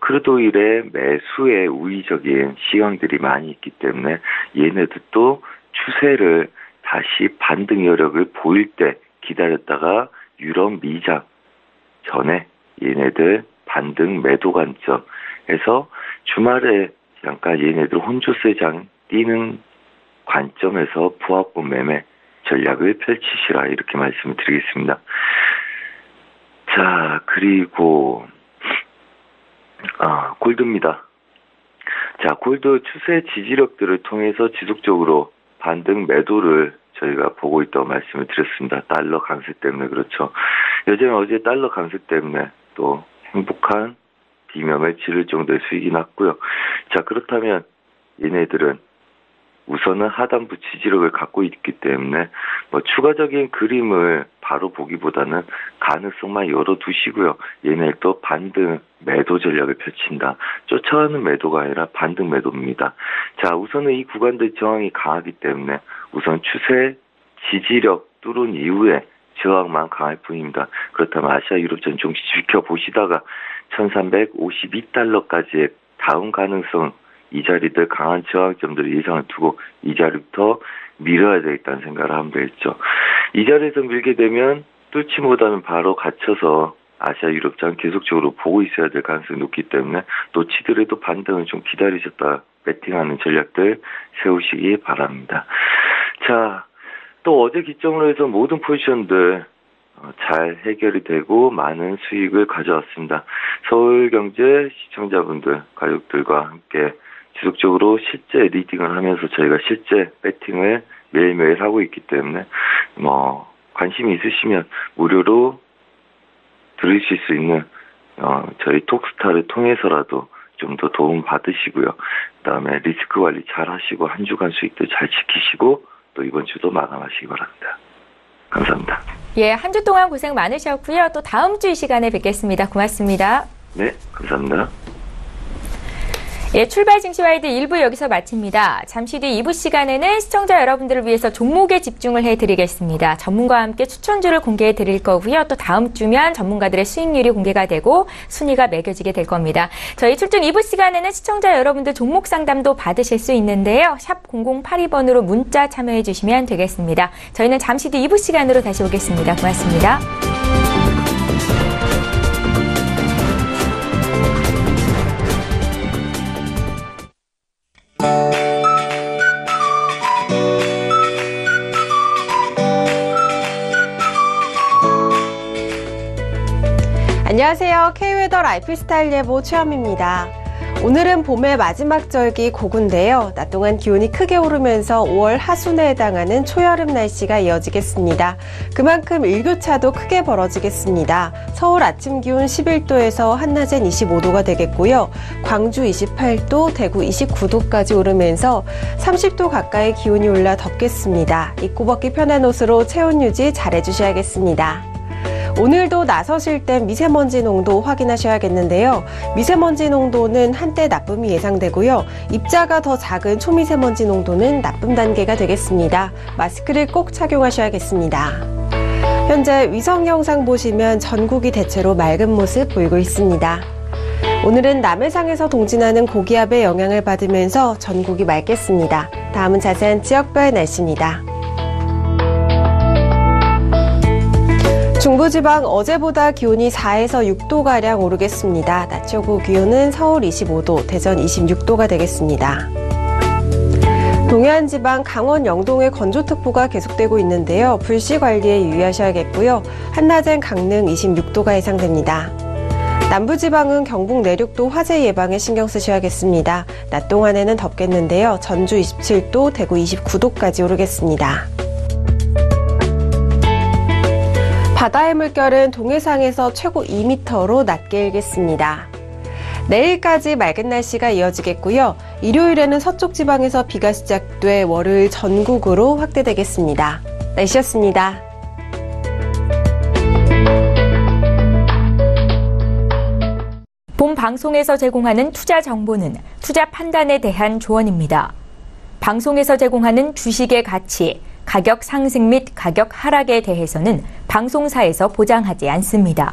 크루드오일의 매수에 우위적인 시황들이 많이 있기 때문에 얘네들도 추세를 다시 반등 여력을 보일 때 기다렸다가 유럽 미장 전에 얘네들 반등 매도 관점에서 주말에 잠깐 얘네들 혼조세장 뛰는 관점에서 부합권 매매 전략을 펼치시라 이렇게 말씀을 드리겠습니다. 자, 그리고 골드입니다. 자, 골드 추세 지지력들을 통해서 지속적으로 반등 매도를 저희가 보고 있다고 말씀을 드렸습니다. 달러 강세 때문에 그렇죠. 여전히 어제 달러 강세 때문에 또 행복한 비명을 지를 정도의 수익이 났고요. 자, 그렇다면 얘네들은 우선은 하단부 지지력을 갖고 있기 때문에 추가적인 그림을 바로 보기보다는 가능성만 열어두시고요. 얘네도 반등 매도 전략을 펼친다. 쫓아가는 매도가 아니라 반등 매도입니다. 자, 우선은 이 구간들 저항이 강하기 때문에 우선 추세 지지력 뚫은 이후에 저항만 강할 뿐입니다. 그렇다면 아시아 유럽전 종시 지켜보시다가 1352달러까지의 다음 가능성 이 자리들 강한 저항점들을 예상을 두고 이 자리부터 밀어야 되겠다는 생각을 하면 되겠죠. 이 자리에서 밀게 되면 뚫지 못하면 바로 갇혀서 아시아 유럽장 계속적으로 보고 있어야 될 가능성이 높기 때문에 놓치더라도 반등을 좀 기다리셨다 배팅하는 전략들 세우시기 바랍니다. 자, 또 어제 기점으로 해서 모든 포지션들 잘 해결이 되고 많은 수익을 가져왔습니다. 서울경제 시청자분들, 가족들과 함께 지속적으로 실제 리딩을 하면서 저희가 실제 배팅을 매일매일 하고 있기 때문에 관심이 있으시면 무료로 들으실 수 있는 저희 톡스타를 통해서라도 좀 더 도움 받으시고요. 그다음에 리스크 관리 잘 하시고 한 주간 수익도 잘 지키시고 또 이번 주도 마감하시기 바랍니다. 감사합니다. 예, 한 주 동안 고생 많으셨고요. 또 다음 주 이 시간에 뵙겠습니다. 고맙습니다. 네, 감사합니다. 예, 출발 증시와이드 1부 여기서 마칩니다. 잠시 뒤 2부 시간에는 시청자 여러분들을 위해서 종목에 집중을 해드리겠습니다. 전문가와 함께 추천주를 공개해드릴 거고요. 또 다음 주면 전문가들의 수익률이 공개가 되고 순위가 매겨지게 될 겁니다. 저희 출중 2부 시간에는 시청자 여러분들 종목 상담도 받으실 수 있는데요. 샵 0082번으로 문자 참여해 주시면 되겠습니다. 저희는 잠시 뒤 2부 시간으로 다시 오겠습니다. 고맙습니다. 안녕하세요. K웨더 라이프스타일 예보 최현미입니다. 오늘은 봄의 마지막 절기 고군데요. 낮 동안 기온이 크게 오르면서 5월 하순에 해당하는 초여름 날씨가 이어지겠습니다. 그만큼 일교차도 크게 벌어지겠습니다. 서울 아침 기온 11도에서 한낮엔 25도가 되겠고요. 광주 28도, 대구 29도까지 오르면서 30도 가까이 기온이 올라 덥겠습니다. 입고 벗기 편한 옷으로 체온 유지 잘 해주셔야겠습니다. 오늘도 나서실 땐 미세먼지 농도 확인하셔야겠는데요. 미세먼지 농도는 한때 나쁨이 예상되고요. 입자가 더 작은 초미세먼지 농도는 나쁨 단계가 되겠습니다. 마스크를 꼭 착용하셔야겠습니다. 현재 위성 영상 보시면 전국이 대체로 맑은 모습 보이고 있습니다. 오늘은 남해상에서 동진하는 고기압의 영향을 받으면서 전국이 맑겠습니다. 다음은 자세한 지역별 날씨입니다. 중부지방 어제보다 기온이 4에서 6도가량 오르겠습니다. 낮 최고 기온은 서울 25도, 대전 26도가 되겠습니다. 동해안 지방 강원 영동의 건조특보가 계속되고 있는데요. 불씨 관리에 유의하셔야겠고요. 한낮엔 강릉 26도가 예상됩니다. 남부지방은 경북 내륙도 화재 예방에 신경 쓰셔야겠습니다. 낮 동안에는 덥겠는데요. 전주 27도, 대구 29도까지 오르겠습니다. 바다의 물결은 동해상에서 최고 2m로 낮게 일겠습니다. 내일까지 맑은 날씨가 이어지겠고요. 일요일에는 서쪽 지방에서 비가 시작돼 월요일 전국으로 확대되겠습니다. 날씨였습니다. 본 방송에서 제공하는 투자 정보는 투자 판단에 대한 조언입니다. 방송에서 제공하는 주식의 가치, 가격 상승 및 가격 하락에 대해서는 방송사에서 보장하지 않습니다.